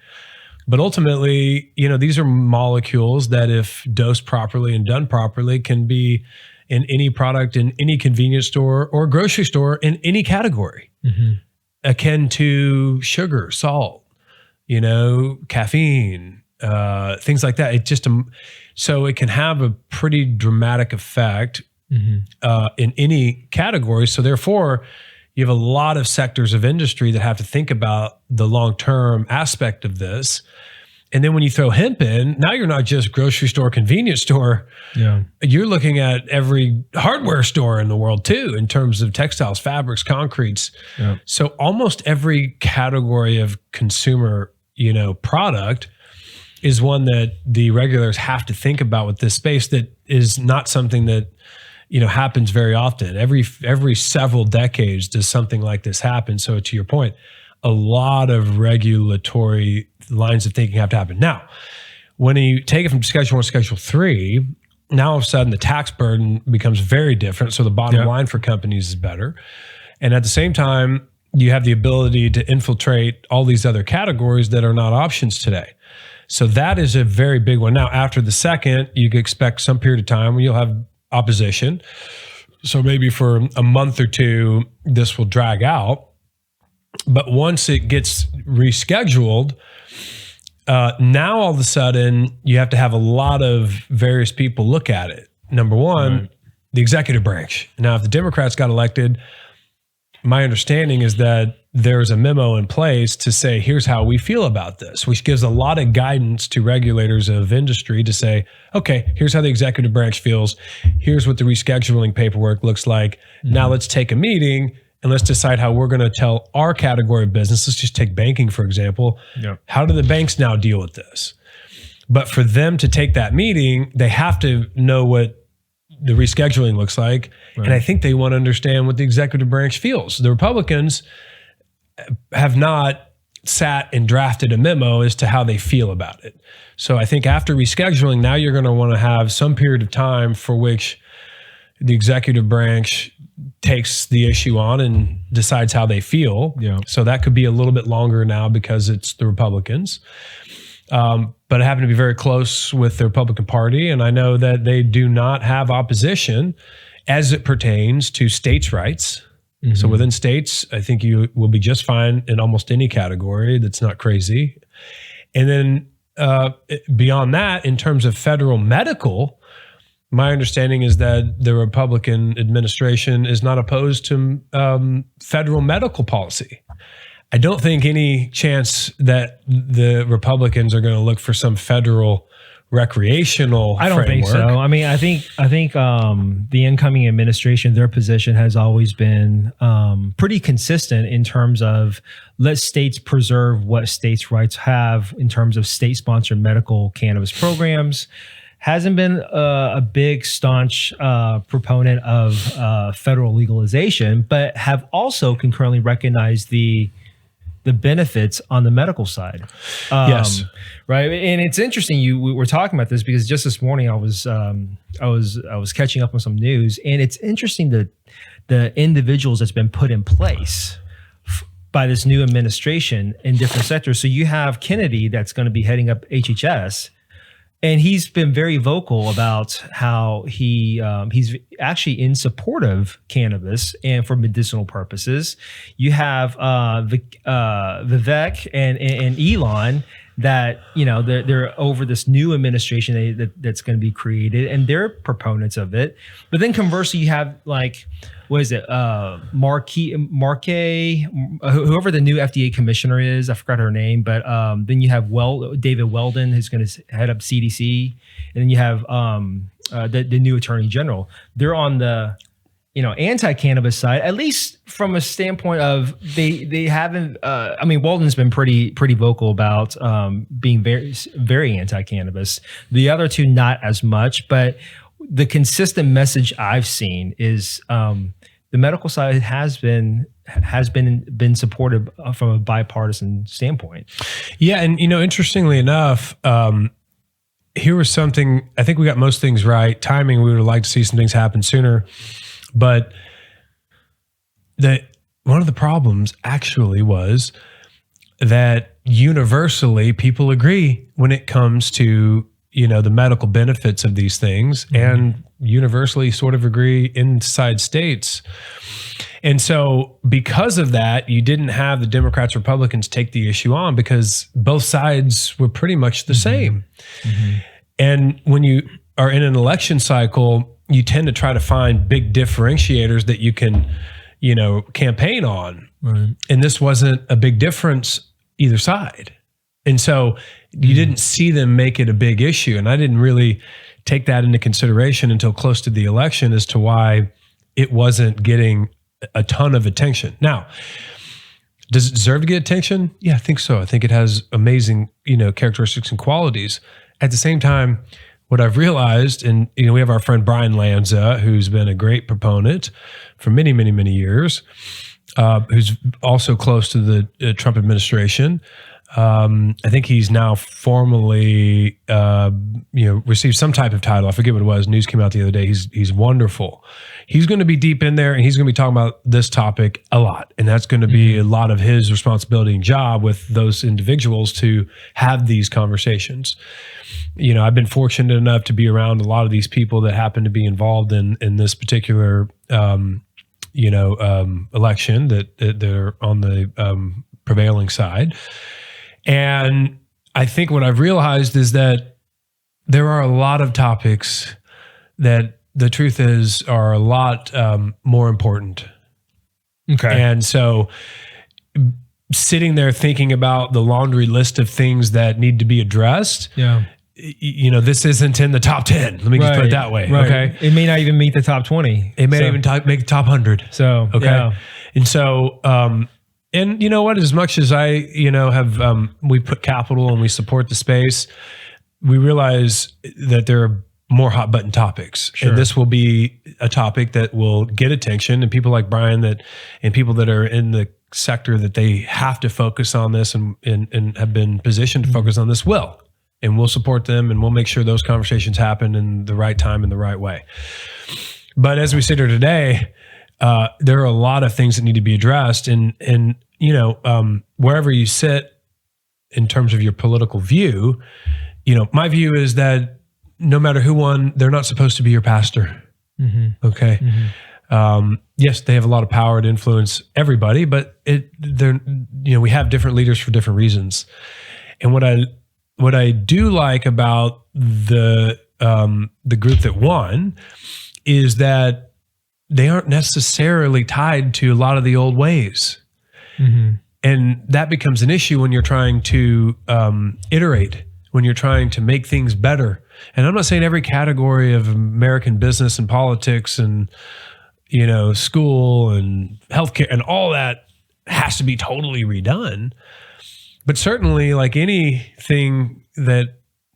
But ultimately, these are molecules that, if dosed properly and done properly, can be in any product in any convenience store or grocery store in any category, akin to sugar, salt, caffeine, things like that. It just, so it can have a pretty dramatic effect in any category. So therefore, you have a lot of sectors of industry that have to think about the long-term aspect of this. And then when you throw hemp in, now you're not just grocery store, convenience store. Yeah. You're looking at every hardware store in the world too, in terms of textiles, fabrics, concretes. Yeah. So almost every category of consumer, product is one that the regulators have to think about with this space. That is not something that happens very often. Every several decades does something like this happen. So to your point, a lot of regulatory lines of thinking have to happen. Now, when you take it from Schedule 1 to Schedule 3, now all of a sudden the tax burden becomes very different. So the bottom line for companies is better. And at the same time, you have the ability to infiltrate all these other categories that are not options today. So that is a very big one. Now, after the second, you could expect some period of time when you'll have opposition. So maybe for a month or two, this will drag out. But once it gets rescheduled, now all of a sudden you have to have a lot of various people look at it. Number one, the executive branch. Now, if the Democrats got elected, my understanding is that there's a memo in place to say, here's how we feel about this, which gives a lot of guidance to regulators of industry to say, okay, here's how the executive branch feels. Here's what the rescheduling paperwork looks like. Now let's take a meeting and let's decide how we're going to tell our category of business. Let's just take banking, for example. How do the banks now deal with this? But for them to take that meeting, they have to know what the rescheduling looks like. And I think they want to understand what the executive branch feels. The Republicans have not sat and drafted a memo as to how they feel about it. So I think after rescheduling, now you're going to want to have some period of time for which the executive branch takes the issue on and decides how they feel. So that could be a little bit longer now because it's the Republicans. But I happen to be very close with the Republican Party, and I know that they do not have opposition as it pertains to states' rights. So within states, I think you will be just fine in almost any category that's not crazy. And then beyond that, in terms of federal medical, my understanding is that the Republican administration is not opposed to federal medical policy. I don't think any chance that the Republicans are going to look for some federal recreational I don't think so. I mean, I think the incoming administration, their position has always been pretty consistent in terms of let states preserve what states' rights have in terms of state-sponsored medical cannabis programs. Hasn't been a big staunch proponent of federal legalization, but have also concurrently recognized the benefits on the medical side. Yes. Right. And it's interesting we were talking about this because just this morning I was catching up on some news, and it's interesting that the individuals that's been put in place by this new administration in different sectors. So you have Kennedy that's going to be heading up HHS, and he's been very vocal about how he's actually in support of cannabis and for medicinal purposes. You have Vivek and Elon that, you know, they're over this new administration that's going to be created, and they're proponents of it. But then conversely, you have like, what is it? Marquet, whoever the new FDA commissioner is, I forgot her name, but then you have David Weldon, who's going to head up CDC, and then you have the new Attorney General. They're on the, you know, anti-cannabis side, at least from a standpoint of they haven't. I mean, Weldon's been pretty vocal about being very anti-cannabis. The other two, not as much, but the consistent message I've seen is the medical side has been supported from a bipartisan standpoint. Yeah, and you know, interestingly enough, here was something. I think we got most things right. Timing, we would have liked to see some things happen sooner, but one of the problems actually was that universally people agree when it comes to, you know, the medical benefits of these things, and universally sort of agree inside states. And so because of that, you didn't have the Democrats, Republicans take the issue on because both sides were pretty much the same. And when you are in an election cycle, you tend to try to find big differentiators that you can, you know, campaign on. Right. And this wasn't a big difference either side. And so you didn't see them make it a big issue. And I didn't really take that into consideration until close to the election as to why it wasn't getting a ton of attention. Now, does it deserve to get attention? Yeah, I think so. I think it has amazing, you know, characteristics and qualities. At the same time, what I've realized, and you know, we have our friend Brian Lanza, who's been a great proponent for many, many, many years, who's also close to the Trump administration. I think he's now formally, received some type of title. I forget what it was. News came out the other day. He's wonderful. He's going to be deep in there, and he's going to be talking about this topic a lot. And that's going to be a lot of his responsibility and job with those individuals to have these conversations. You know, I've been fortunate enough to be around a lot of these people that happen to be involved in this particular, election that they're on the prevailing side. And I think what I've realized is that there are a lot of topics that the truth is are a lot more important. Okay. And so sitting there thinking about the laundry list of things that need to be addressed, you know, this isn't in the top 10. Let me just put it that way. Right. Okay. It may not even meet the top 20. It may not even make the top 100. So, okay. Yeah. And so, and you know what, as much as I, you know, have, we put capital and we support the space, we realize that there are more hot button topics. Sure. And this will be a topic that will get attention, and people like Brian and people that are in the sector that they have to focus on this and have been positioned to focus on this will. And we'll support them, and we'll make sure those conversations happen in the right time and the right way. But as we sit here today, there are a lot of things that need to be addressed, and you know, wherever you sit in terms of your political view, you know, my view is that no matter who won, they're not supposed to be your pastor. Okay. Yes, they have a lot of power to influence everybody, but we have different leaders for different reasons. And what I do like about the group that won is that they aren't necessarily tied to a lot of the old ways. And that becomes an issue when you're trying to iterate when you're trying to make things better. And I'm not saying every category of American business and politics and, school and healthcare and all that has to be totally redone. But certainly, like anything that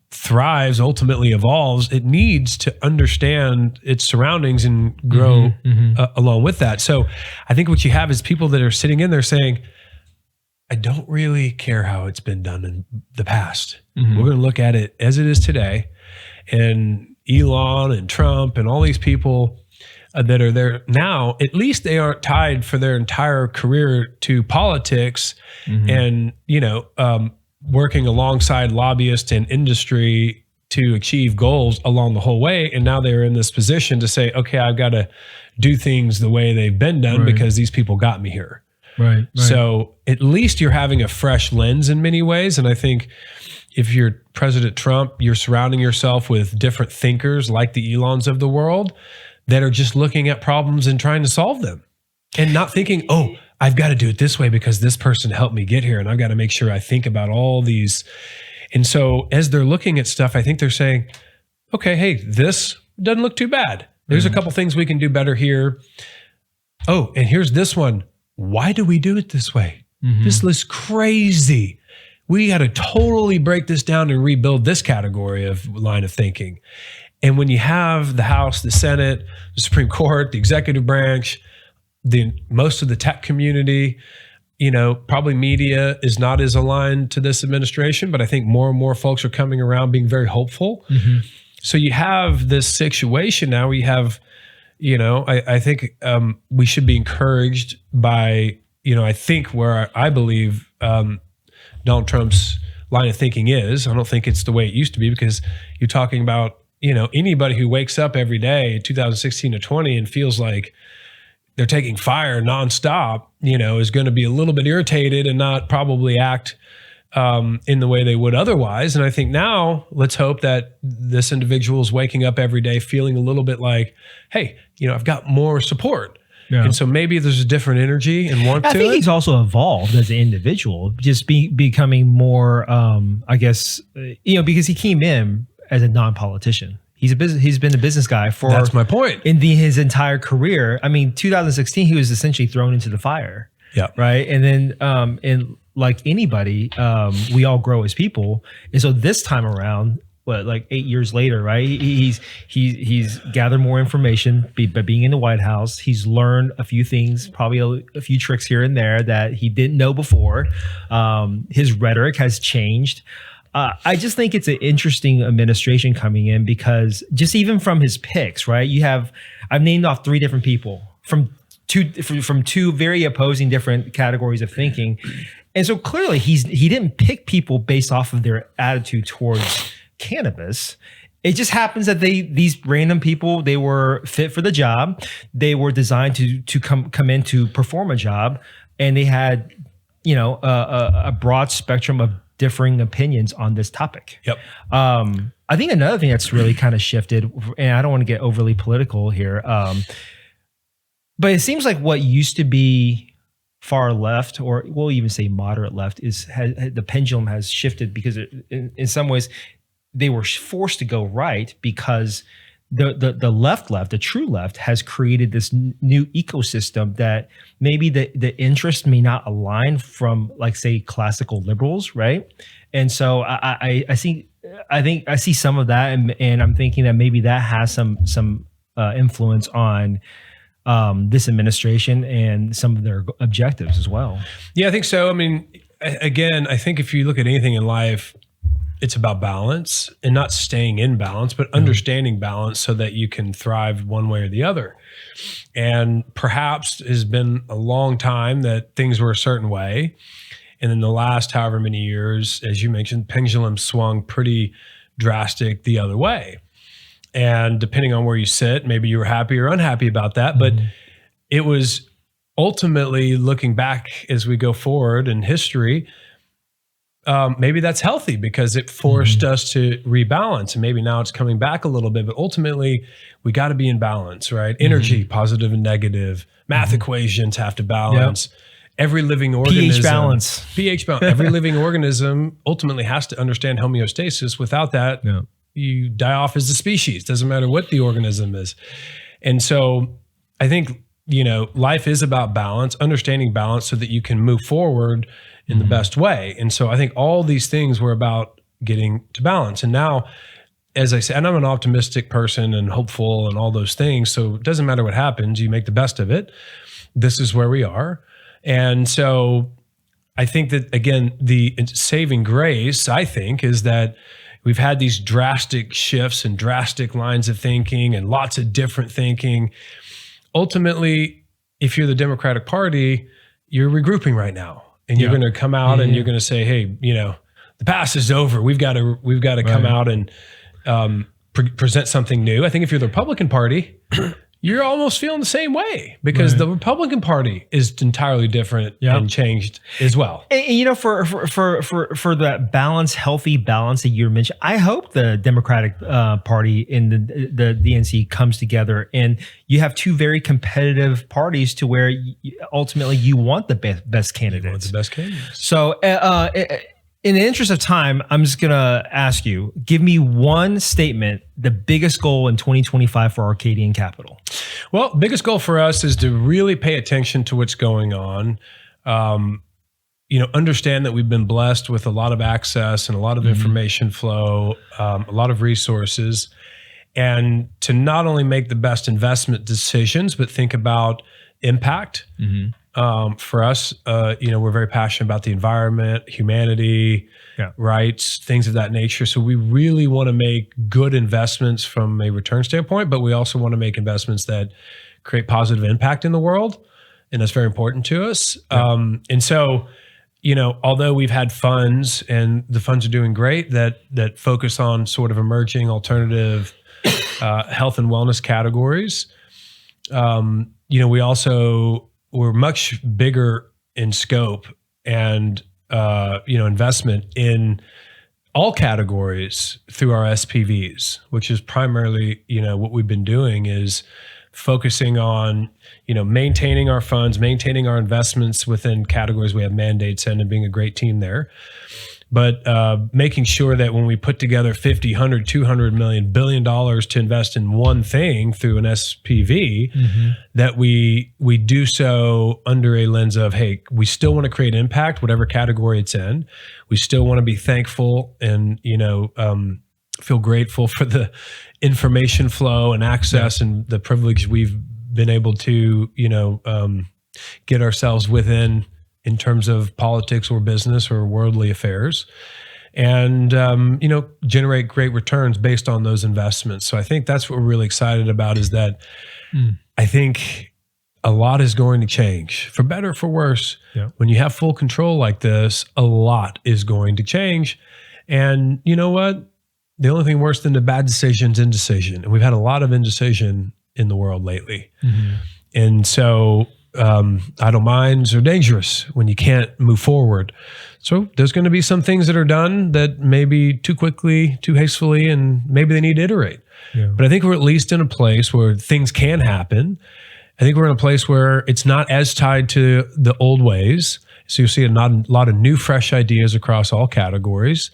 thrives, ultimately evolves, it needs to understand its surroundings and grow along with that. So I think what you have is people that are sitting in there saying, I don't really care how it's been done in the past. We're going to look at it as it is today. And Elon and Trump and all these people that are there now, at least they aren't tied for their entire career to politics and, working alongside lobbyists and industry to achieve goals along the whole way. And now they're in this position to say, okay, I've got to do things the way they've been done because these people got me here. Right. So at least you're having a fresh lens in many ways. And I think if you're President Trump, you're surrounding yourself with different thinkers like the Elons of the world that are just looking at problems and trying to solve them and not thinking, oh, I've got to do it this way because this person helped me get here. And I've got to make sure I think about all these. And so as they're looking at stuff, I think they're saying, okay, hey, this doesn't look too bad. There's a couple things we can do better here. Oh, and here's this one. Why do we do it this way? This looks crazy. We got to totally break this down and rebuild this category of line of thinking. And when you have the House, the Senate, the Supreme Court, the executive branch, most of the tech community, probably media is not as aligned to this administration, but I think more and more folks are coming around being very hopeful. So you have this situation now where you have, I think we should be encouraged by, I think where I believe Donald Trump's line of thinking is, I don't think it's the way it used to be, because you're talking about, anybody who wakes up every day, 2016 to 20, and feels like they're taking fire nonstop, is going to be a little bit irritated and not probably act in the way they would otherwise. And I think now let's hope that this individual is waking up every day feeling a little bit like, hey, I've got more support. Yeah. And so maybe there's a different energy and warmth to it. I think he's also evolved as an individual, just becoming more, because he came in as a non-politician. He's been a business guy for, that's my point, in his entire career. I mean, 2016, he was essentially thrown into the fire. Yeah. Right. And then, and like anybody, we all grow as people. And so this time around, like 8 years later, right? He's gathered more information by being in the White House. He's learned a few things, probably a few tricks here and there that he didn't know before. His rhetoric has changed. I just think it's an interesting administration coming in, because just even from his picks, right? I've named off 3 different people from two very opposing different categories of thinking. And so clearly he didn't pick people based off of their attitude towards cannabis. It just happens that these random people, they were fit for the job. They were designed to come in to perform a job, and they had, a broad spectrum of differing opinions on this topic. Yep. I think another thing that's really kind of shifted, and I don't want to get overly political here, but it seems like what used to be far left, or we'll even say moderate left, the pendulum has shifted, because in some ways they were forced to go right, because the left, the true left, has created this new ecosystem that maybe the interest may not align from, like, say, classical liberals, right? And so I think I see some of that, and I'm thinking that maybe that has some influence on this administration and some of their objectives as well. Yeah, I think so. I mean, again, I think if you look at anything in life, it's about balance, and not staying in balance, but understanding balance so that you can thrive one way or the other. And perhaps it has been a long time that things were a certain way. And in the last however many years, as you mentioned, pendulum swung pretty drastic the other way. And depending on where you sit, maybe you were happy or unhappy about that. But it was ultimately, looking back as we go forward in history, maybe that's healthy, because it forced us to rebalance, and maybe now it's coming back a little bit, but ultimately we got to be in balance, right? Energy, positive and negative, math equations have to balance. Yep. every living organism, pH balance. Every living organism ultimately has to understand homeostasis. Without that, you die off as a species. Doesn't matter what the organism is. And so I think, life is about balance, understanding balance so that you can move forward in the best way. And so I think all these things were about getting to balance. And now, as I said, and I'm an optimistic person and hopeful and all those things. So it doesn't matter what happens, you make the best of it. This is where we are. And so I think that, again, the saving grace, I think, is that we've had these drastic shifts and drastic lines of thinking and lots of different thinking. Ultimately, if you're the Democratic Party, you're regrouping right now. And you're going to come out and you're going to say, hey, the past is over. We've got to come out and present something new. I think if you're the Republican Party, you're almost feeling the same way because the Republican Party is entirely different and changed as well. And, for that balance, healthy balance that you mentioned, I hope the Democratic Party and the DNC comes together and you have two very competitive parties to where ultimately you want the best candidates. You want the best candidates. So, in the interest of time, I'm just going to ask you, give me one statement, the biggest goal in 2025 for Arcadian Capital. Well, biggest goal for us is to really pay attention to what's going on. Understand that we've been blessed with a lot of access and a lot of information flow, a lot of resources, and to not only make the best investment decisions, but think about impact. For us, we're very passionate about the environment, humanity, rights, things of that nature. So we really want to make good investments from a return standpoint, but we also want to make investments that create positive impact in the world. And that's very important to us. And so, although we've had funds and the funds are doing great that focus on sort of emerging alternative health and wellness categories, we're much bigger in scope and, investment in all categories through our SPVs, which is primarily, what we've been doing is focusing on, maintaining our funds, maintaining our investments within categories we have mandates in and being a great team there. But making sure that when we put together $50, $100, $200 million, $1 billion to invest in one thing through an SPV, that we do so under a lens of, hey, we still want to create impact, whatever category it's in. We still want to be thankful and feel grateful for the information flow and access and the privilege we've been able to get ourselves within in terms of politics or business or worldly affairs, and generate great returns based on those investments. So I think that's what we're really excited about, is that I think a lot is going to change, for better or for worse. When you have full control like this, a lot is going to change. And you know what? The only thing worse than the bad decision is indecision. And we've had a lot of indecision in the world lately. And so idle minds are dangerous when you can't move forward. So there's going to be some things that are done that maybe too quickly, too hastily, and maybe they need to iterate. But I think we're at least in a place where things can happen. I think we're in a place where it's not as tied to the old ways. So you'll see a lot of new, fresh ideas across all categories.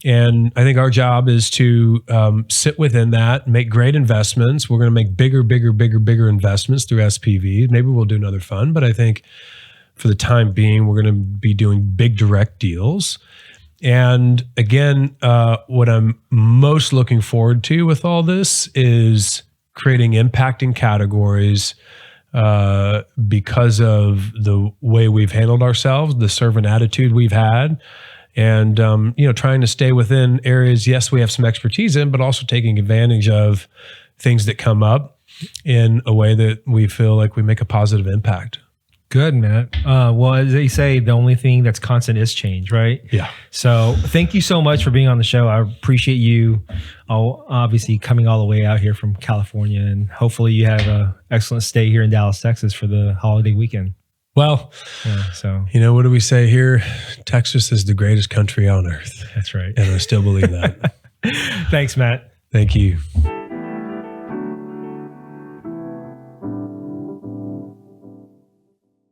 And I think our job is to sit within that, make great investments. We're going to make bigger investments through SPVs. Maybe we'll do another fund, but I think for the time being, we're going to be doing big direct deals. And again, what I'm most looking forward to with all this is creating impacting categories because of the way we've handled ourselves, the servant attitude we've had, and trying to stay within areas, yes, we have some expertise in, but also taking advantage of things that come up in a way that we feel like we make a positive impact. Good, Matt. Well, as they say, the only thing that's constant is change, right? Yeah. So thank you so much for being on the show. I appreciate you obviously coming all the way out here from California, and hopefully you have an excellent stay here in Dallas, Texas for the holiday weekend. Well, what do we say here? Texas is the greatest country on earth. That's right. And I still believe that. Thanks, Matt. Thank you.